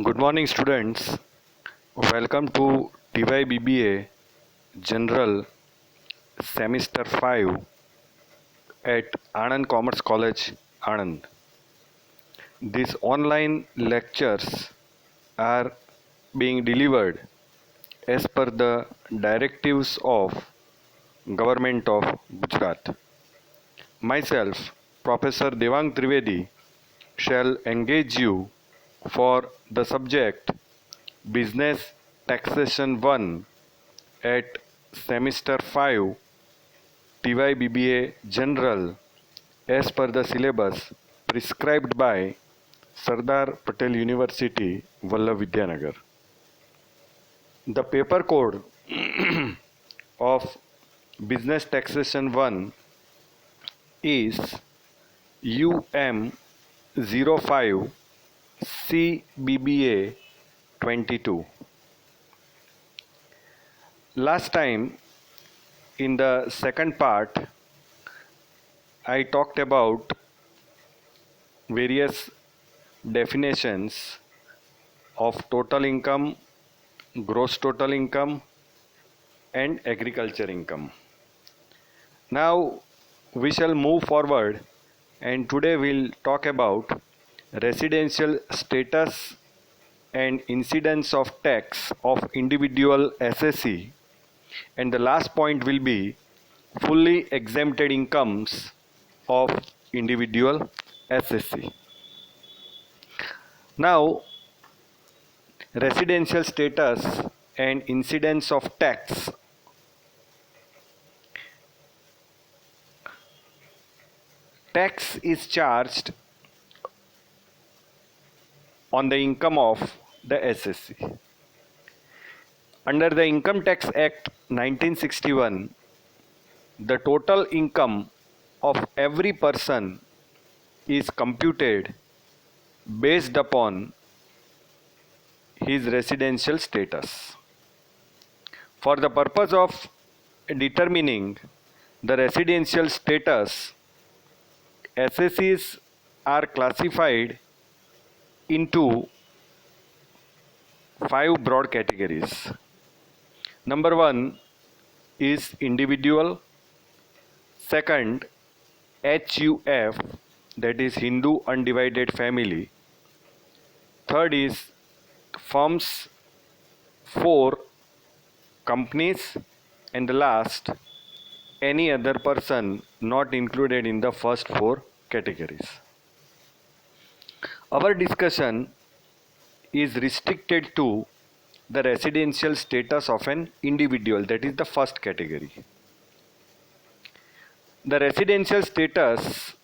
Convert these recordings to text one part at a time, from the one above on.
Good morning, students. Welcome to TYBBA General Semester 5 at Anand Commerce College, Anand. These online lectures are being delivered as per the directives of Government of Gujarat. Myself, Professor Devang Trivedi, shall engage you for the subject Business Taxation 1 at Semester 5 TYBBA General as per the syllabus prescribed by Sardar Patel University, Vallabh Vidyanagar. The paper code of Business Taxation 1 is UM05 CBBA 22. Last time, in the second part, I talked about various definitions of total income, gross total income, and agriculture income. Now we shall move forward, and today we'll talk about residential status and incidence of tax of individual SSE, and the last point will be fully exempted incomes of individual SSE. Now, residential status and incidence of tax. Tax is charged on the income of the SSE. Under the Income Tax Act 1961, the total income of every person is computed based upon his residential status. For the purpose of determining the residential status, SSEs are classified into 5 broad categories. Number 1 is individual. Second, HUF, that is Hindu Undivided Family. Third is firms. 4, companies. And the last, any other person not included in the first 4 categories. Our discussion is restricted to the residential status of an individual, that is the first category. The residential status,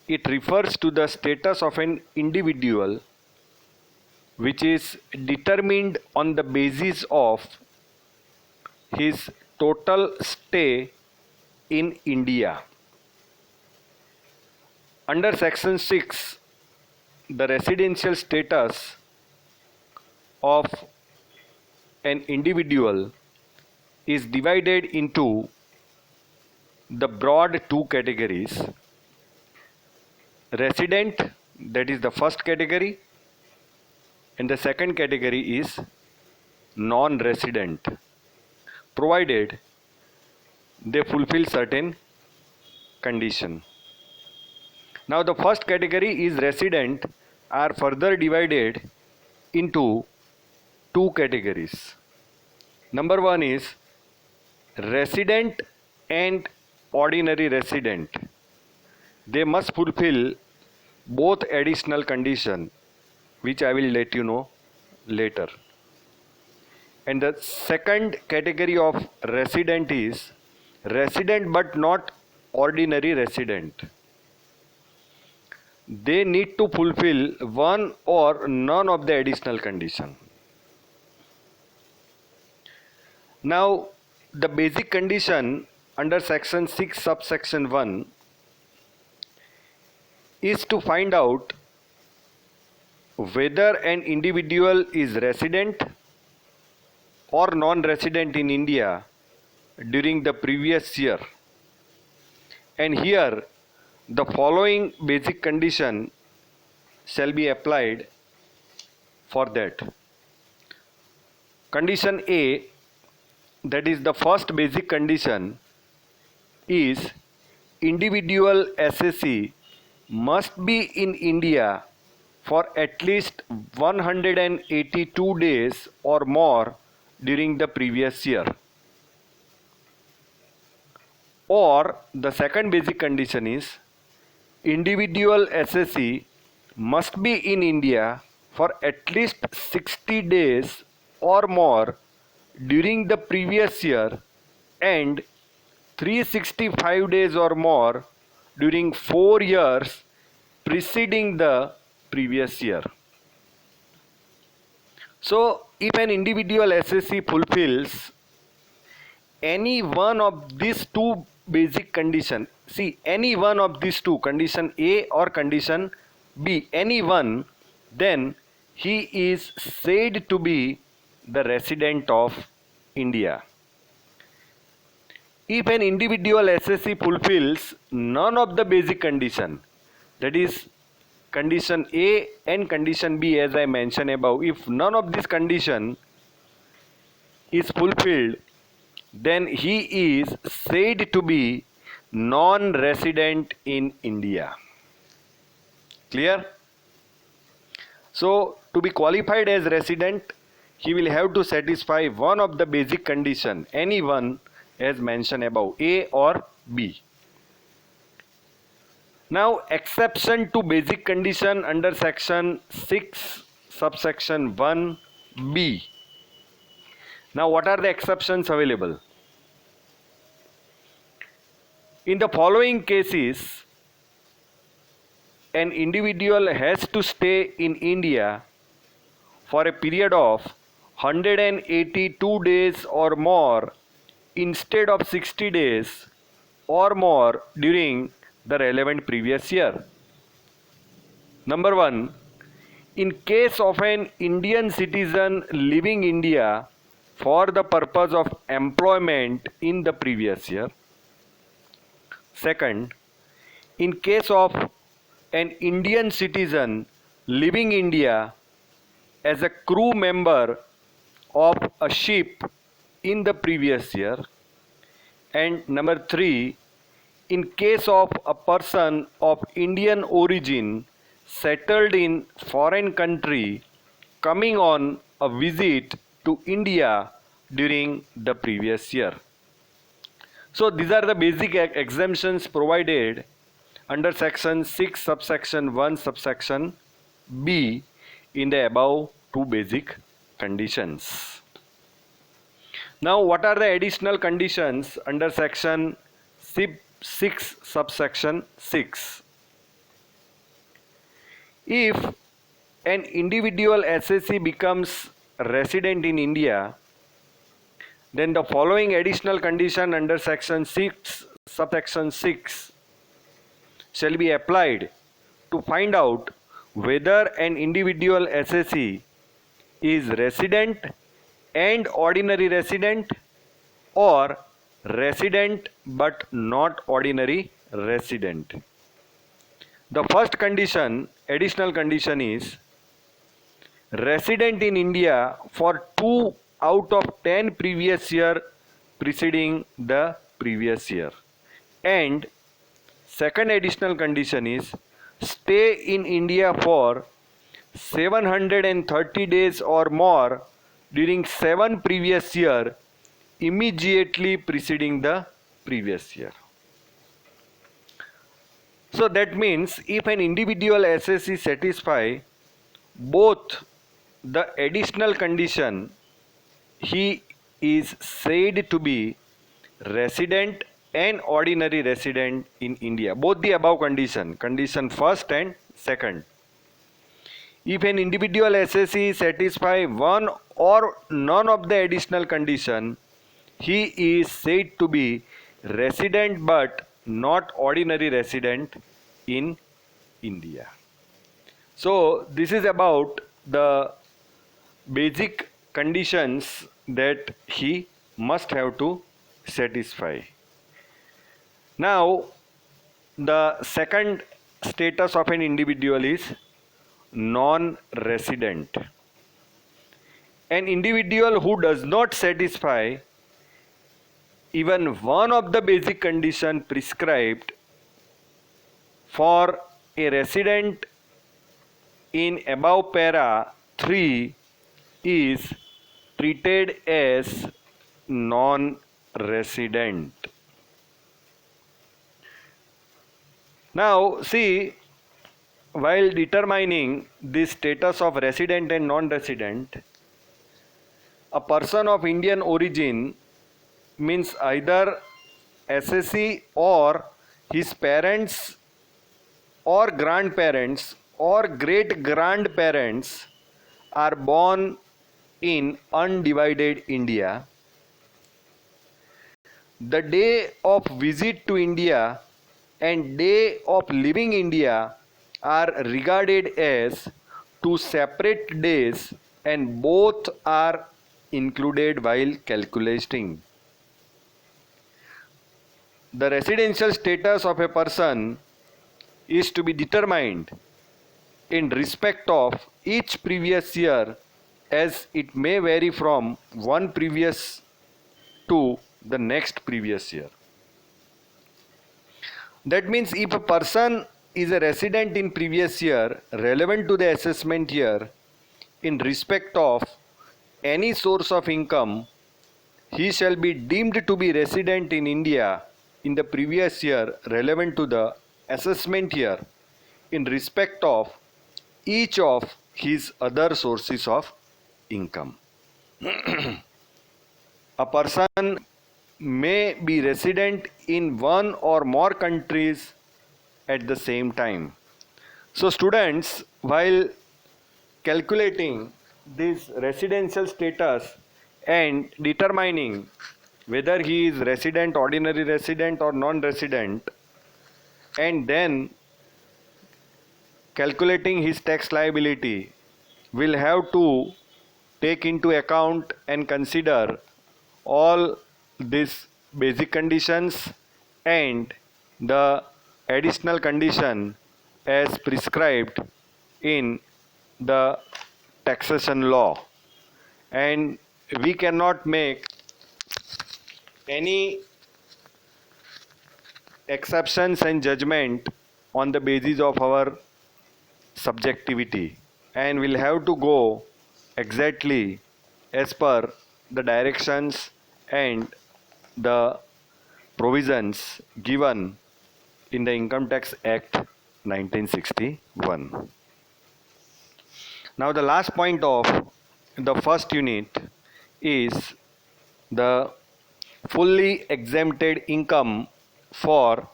it refers to the status of an individual which is determined on the basis of his total stay in India. Under section 6, the residential status of an individual is divided into the broad 2 categories. Resident, that is the first category, and the second category is non-resident, provided they fulfill certain condition. Now the first category is resident are further divided into 2 categories. Number 1 is resident and ordinary resident. They must fulfill both additional condition, which I will let you know later. And the second category of resident is resident but not ordinary resident. They need to fulfill one or none of the additional condition. Now, the basic condition under section 6 subsection 1 is to find out whether an individual is resident or non-resident in India during the previous year. And here the following basic condition shall be applied for that. Condition A, that is the first basic condition, is individual SSC must be in India for at least 182 days or more during the previous year. Or the second basic condition is individual SSC must be in India for at least 60 days or more during the previous year and 365 days or more during 4 years preceding the previous year. So, if an individual SSC fulfills any one of these two basic conditions, see any one of these two, condition A or condition B, any one, then he is said to be the resident of India. If an individual SSC fulfills none of the basic condition, that is condition A and condition B as I mentioned above, if none of this condition is fulfilled, then he is said to be non-resident in India. Clear? So, to be qualified as resident, he will have to satisfy one of the basic condition, any one as mentioned above, A or B. Now, exception to basic condition under section 6 subsection 1B. Now, what are the exceptions available? In the following cases, an individual has to stay in India for a period of 182 days or more instead of 60 days or more during the relevant previous year. Number 1, in case of an Indian citizen leaving India for the purpose of employment in the previous year. Second, in case of an Indian citizen leaving India as a crew member of a ship in the previous year. And number 3, in case of a person of Indian origin settled in foreign country coming on a visit to India during the previous year. So these are the basic exemptions provided under section 6 subsection 1 subsection B in the above two basic conditions. Now, what are the additional conditions under section 6 subsection 6? If an individual SSC becomes resident in India, then the following additional condition under section 6 subsection 6 shall be applied to find out whether an individual SSC is resident and ordinary resident or resident but not ordinary resident. The first condition, additional condition, is resident in India for 2 out of 10 previous year preceding the previous year. And second additional condition is stay in India for 730 days or more during 7 previous year immediately preceding the previous year. So that means if an individual SSC satisfy both the additional condition, he is said to be resident and ordinary resident in India. Both the above condition, condition first and second. If an individual SSC satisfy one or none of the additional condition, he is said to be resident but not ordinary resident in India. So this is about the basic conditions that he must have to satisfy. Now, the second status of an individual is non-resident. An individual who does not satisfy even one of the basic conditions prescribed for a resident in above para 3 is treated as non-resident. Now see, while determining the status of resident and non-resident, a person of Indian origin means either SSC or his parents or grandparents or great grandparents are born in undivided India. The day of visit to India and day of leaving India are regarded as two separate days, and both are included while calculating. The residential status of a person is to be determined in respect of each previous year, as it may vary from one previous to the next previous year. That means if a person is a resident in previous year relevant to the assessment year in respect of any source of income, he shall be deemed to be resident in India in the previous year relevant to the assessment year in respect of each of his other sources of income. A person may be resident in one or more countries at the same time. So students, while calculating this residential status and determining whether he is resident, ordinary resident or non-resident, and then calculating his tax liability, will have to take into account and consider all these basic conditions and the additional condition as prescribed in the taxation law, and we cannot make any exceptions and judgment on the basis of our subjectivity, and we'll have to go exactly as per the directions and the provisions given in the Income Tax Act 1961. Now the last point of the first unit is the fully exempted income for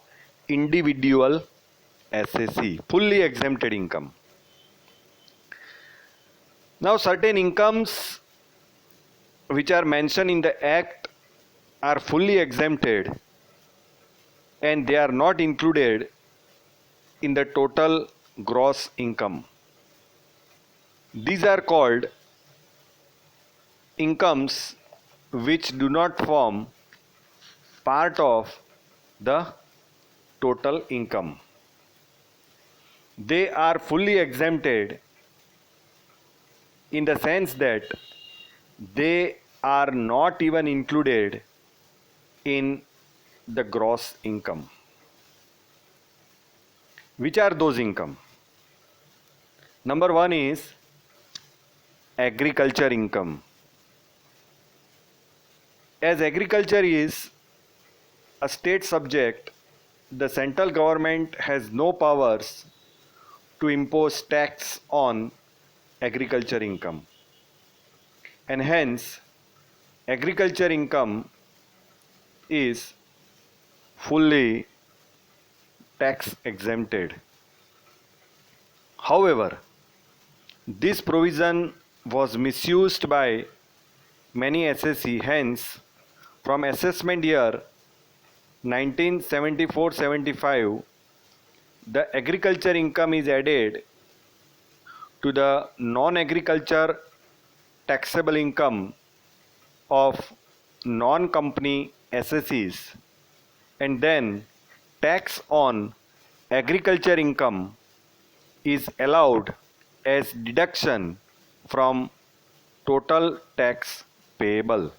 individual SSC, fully exempted income. Now certain incomes which are mentioned in the Act are fully exempted and they are not included in the total gross income. These are called incomes which do not form part of the total income. They are fully exempted in the sense that they are not even included in the gross income. Which are those income? Number one is agriculture income. As agriculture is a state subject, the central government has no powers to impose tax on agriculture income, and hence agriculture income is fully tax exempted. However, this provision was misused by many SSC. Hence, from assessment year 1974-75, the agriculture income is added to the non-agriculture taxable income of non-company SSCs, and then tax on agriculture income is allowed as deduction from total tax payable.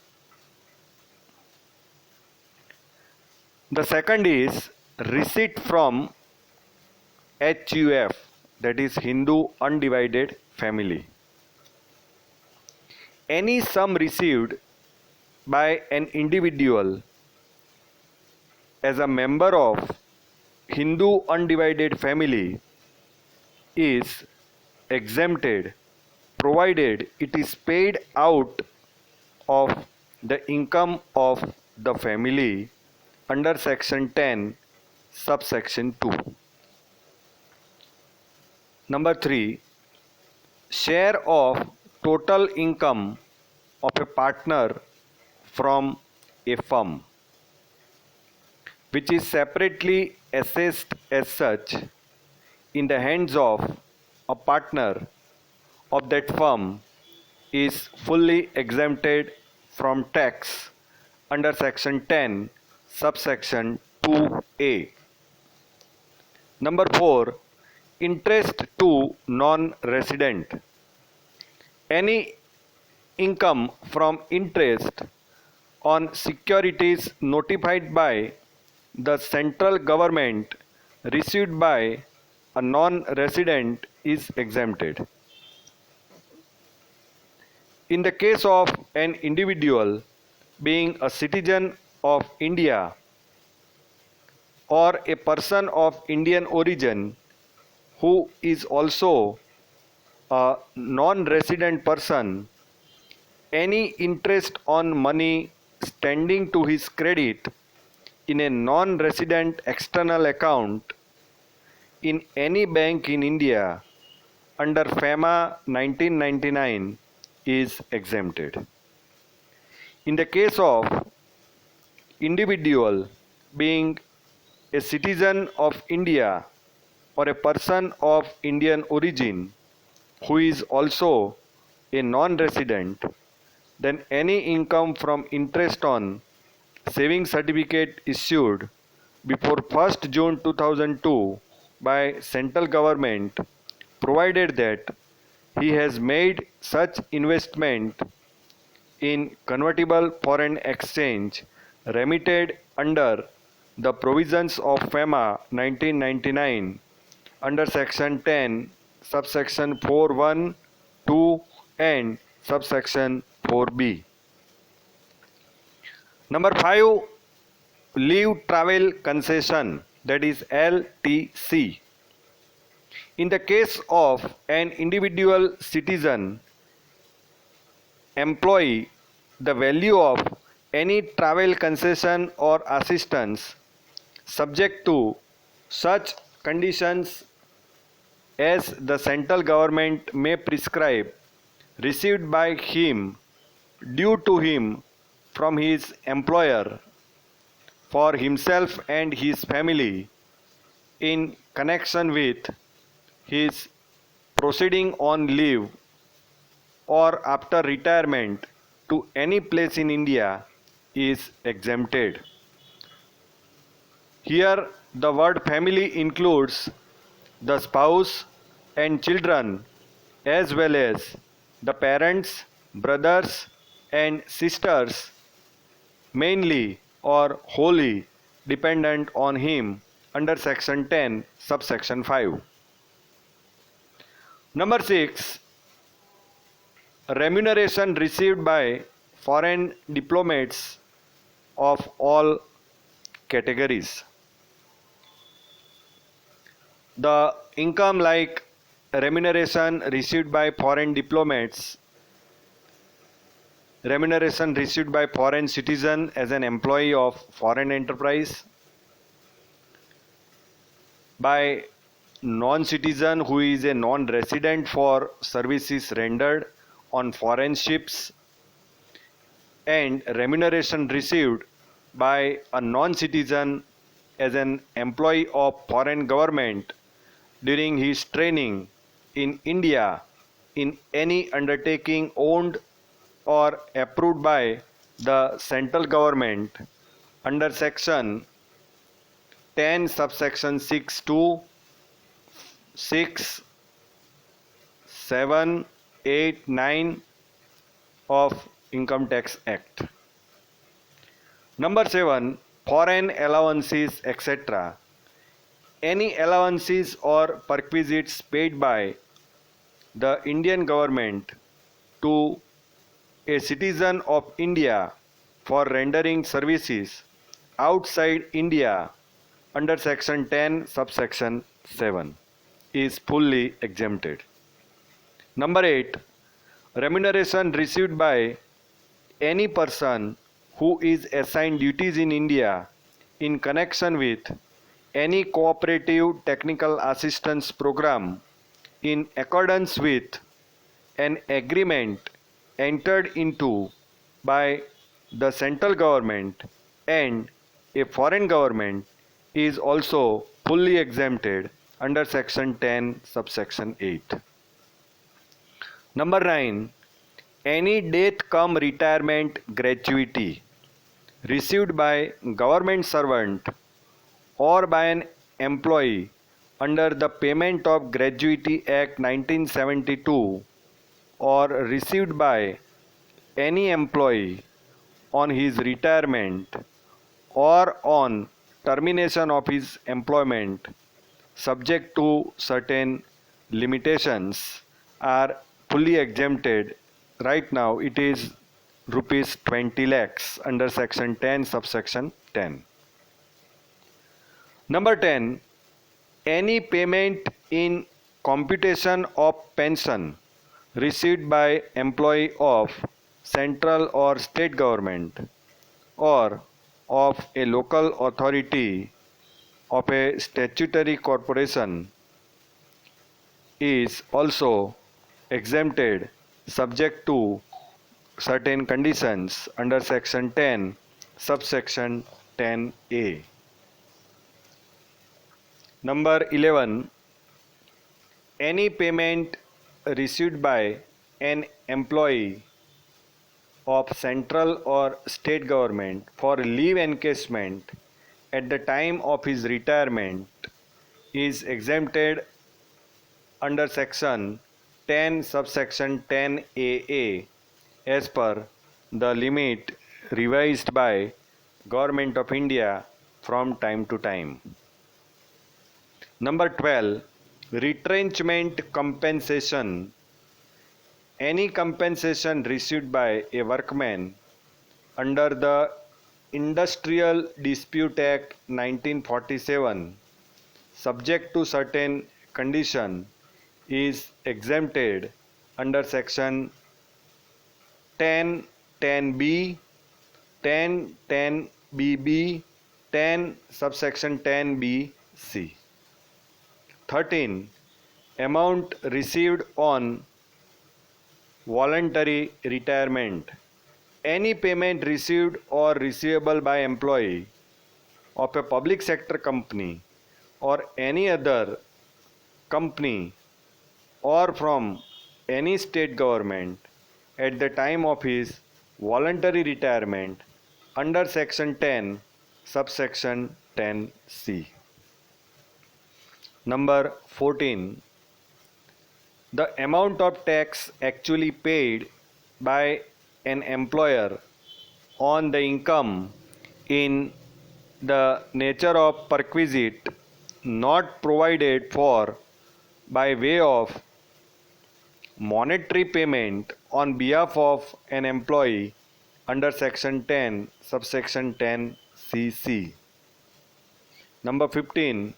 The second is receipt from HUF, that is Hindu Undivided Family. Any sum received by an individual as a member of Hindu Undivided Family is exempted provided it is paid out of the income of the family under section 10 subsection 2. Number 3, share of total income of a partner from a firm which is separately assessed as such in the hands of a partner of that firm is fully exempted from tax under section 10 subsection 2a. Number 4, interest to non-resident. Any income from interest on securities notified by the central government received by a non-resident is exempted. In the case of an individual being a citizen of India or a person of Indian origin who is also a non-resident person, any interest on money standing to his credit in a non-resident external account in any bank in India under FEMA 1999 is exempted. In the case of individual being a citizen of India or a person of Indian origin who is also a non-resident, then any income from interest on saving certificate issued before 1st June 2002 by central government, provided that he has made such investment in convertible foreign exchange remitted under the provisions of FEMA 1999 under section 10 subsection 4(1), 2 and subsection 4b. Number 5, leave travel concession, that is LTC. In the case of an individual citizen employee, the value of any travel concession or assistance subject to such conditions as the central government may prescribe received by him due to him from his employer for himself and his family in connection with his proceeding on leave or after retirement to any place in India is exempted. Here the word family includes the spouse and children as well as the parents, brothers and sisters, mainly or wholly dependent on him under section 10 subsection 5. Number 6, remuneration received by foreign diplomats of all categories. The income like remuneration received by foreign diplomats, remuneration received by foreign citizen as an employee of foreign enterprise, by non-citizen who is a non-resident for services rendered on foreign ships, and remuneration received by a non-citizen as an employee of foreign government during his training in India in any undertaking owned or approved by the central government under section 10 subsection 6 to 6, 7, 8, 9 of Income Tax Act. Number 7. Foreign allowances, etc. Any allowances or perquisites paid by the Indian government to a citizen of India for rendering services outside India under Section 10, subsection 7 is fully exempted. Number 8. Remuneration received by any person who is assigned duties in India in connection with any cooperative technical assistance program in accordance with an agreement entered into by the central government and a foreign government is also fully exempted under Section 10, subsection 8. Number 9. Any death cum retirement gratuity received by government servant or by an employee under the Payment of Gratuity Act 1972 or received by any employee on his retirement or on termination of his employment subject to certain limitations are fully exempted. Right now it is rupees 20 lakhs under Section 10, subsection 10. Number 10. Any payment in computation of pension received by employee of central or state government or of a local authority of a statutory corporation is also exempted subject to certain conditions under Section 10, subsection 10A. Number 11. Any payment received by an employee of central or state government for leave encashment at the time of his retirement is exempted under Section 10, subsection 10AA as per the limit revised by Government of India from time to time. Number 12. Retrenchment compensation. Any compensation received by a workman under the Industrial Dispute Act 1947 subject to certain condition is exempted under Section 10, 10B, 10, 10BB, 10, subsection 10BC. 13. Amount received on voluntary retirement. Any payment received or receivable by employee of a public sector company or any other company or from any state government at the time of his voluntary retirement under Section 10, subsection 10C. Number 14. The amount of tax actually paid by an employer on the income in the nature of perquisite not provided for by way of monetary payment on behalf of an employee under Section 10, subsection 10CC. Number 15.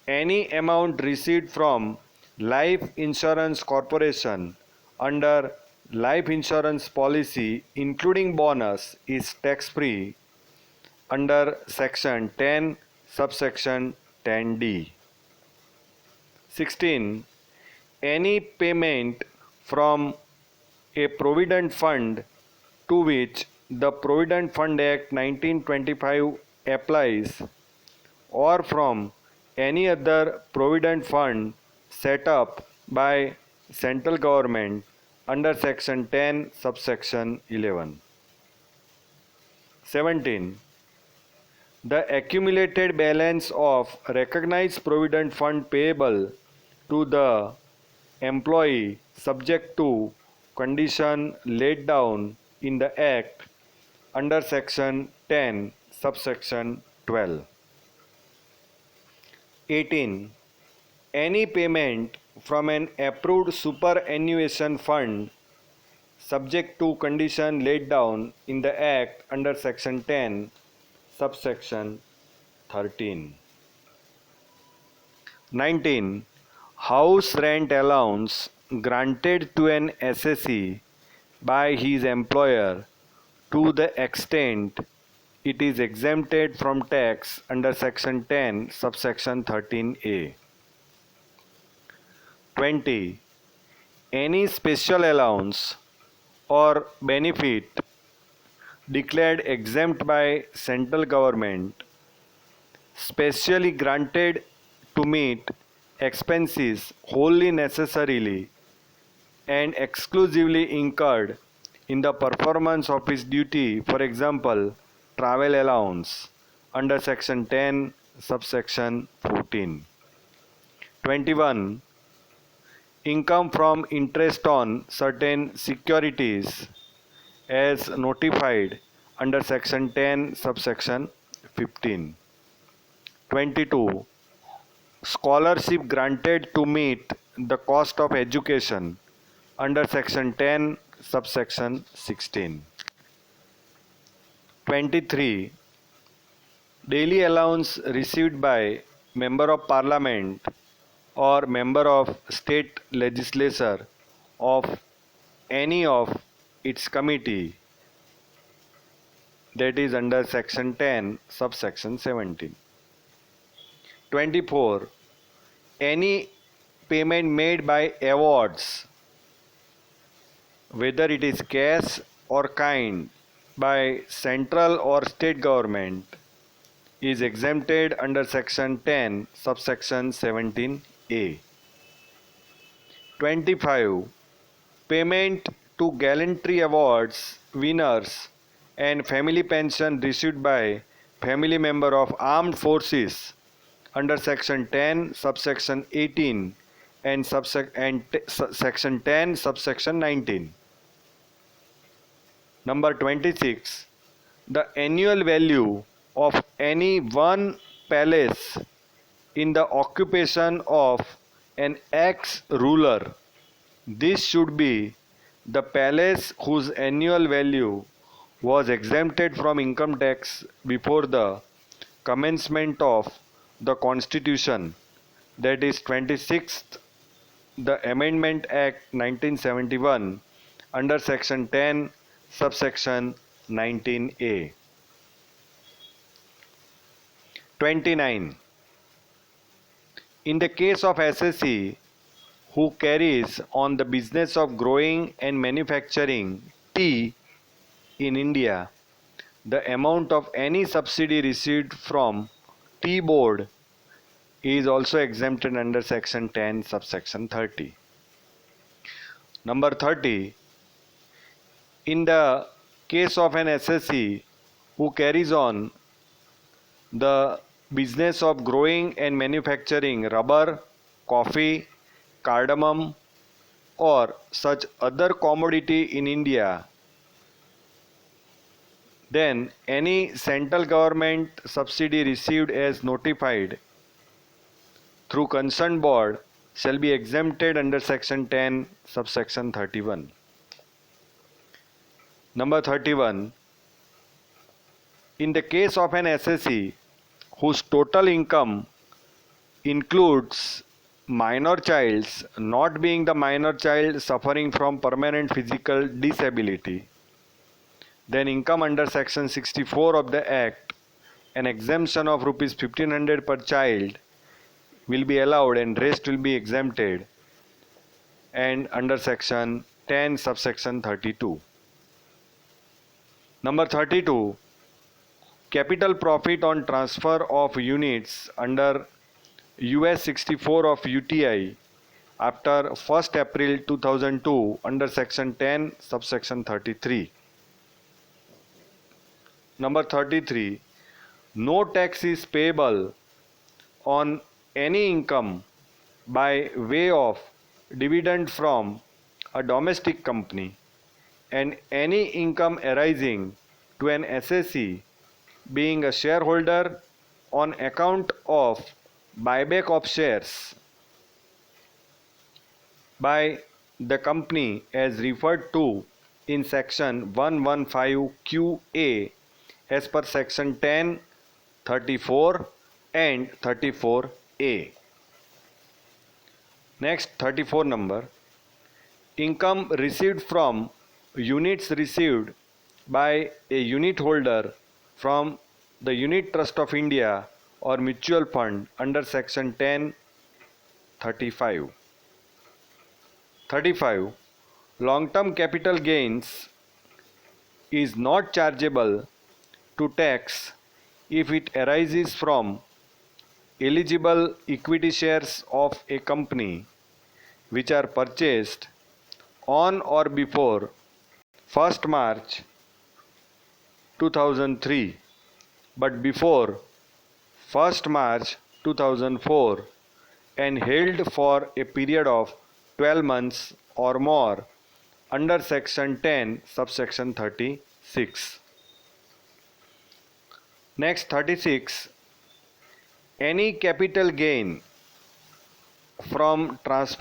Any amount received from Life Insurance Corporation under life insurance policy including bonus is tax-free under Section 10, subsection 10D. 16. Any payment from a provident fund to which the Provident Fund Act 1925 applies or from any other provident fund set up by central government under Section 10, subsection 11. 17. The accumulated balance of recognized provident fund payable to the employee subject to condition laid down in the Act under Section 10, subsection 12. 18. Any payment from an approved superannuation fund subject to condition laid down in the Act under Section 10, subsection 13. 19. House rent allowance granted to an assessee by his employer to the extent it is exempted from tax under Section 10, subsection 13a. 20. Any special allowance or benefit declared exempt by central government, specially granted to meet expenses wholly necessarily and exclusively incurred in the performance of his duty, for example, travel allowance, under Section 10, subsection 14. 21. Income from interest on certain securities as notified under Section 10, subsection 15. 22. Scholarship granted to meet the cost of education under Section 10, subsection 16. 23. Daily allowance received by Member of Parliament or Member of State Legislature of any of its committee, that is under Section 10, subsection 17. 24. Any payment made by awards, whether it is cash or kind, by central or state government, is exempted under Section 10, subsection 17a. 25. Payment to gallantry awards winners and family pension received by family member of armed forces under Section 10, subsection 18 and Section 10, subsection 19. Number 26. The annual value of any one palace in the occupation of an ex-ruler. This should be the palace whose annual value was exempted from income tax before the commencement of the Constitution, that is 26th the Amendment Act 1971 under Section 10, subsection 19a. 29. In the case of assessee who carries on the business of growing and manufacturing tea in India, the amount of any subsidy received from Tea Board is also exempted under Section 10, subsection 30. Number 30. In the case of an assessee who carries on the business of growing and manufacturing rubber, coffee, cardamom, or such other commodity in India, then any central government subsidy received as notified through concerned board shall be exempted under Section 10, subsection 31. Number 31. In the case of an assessee whose total income includes minor child's, not being the minor child suffering from permanent physical disability, then income under Section 64 of the Act, an exemption of rupees 1500 per child will be allowed and rest will be exempted, and under Section 10, subsection 32. Number 32. Capital profit on transfer of units under US 64 of UTI after 1st April 2002 under Section 10, subsection 33. Number 33. No tax is payable on any income by way of dividend from a domestic company, and any income arising to an assessee being a shareholder on account of buyback of shares by the company as referred to in section 115 QA as per section 10, 34 and 34A. Next, 34 number. Income received from units received by a unit holder from the Unit Trust of India or mutual fund under section 10, 35. 35. Long-term capital gains is not chargeable to tax if it arises from eligible equity shares of a company which are purchased on or before 1st March 2003 but before 1st March 2004 and held for a period of 12 months or more under section 10 subsection 36. Next, 36. Any capital gain from transfer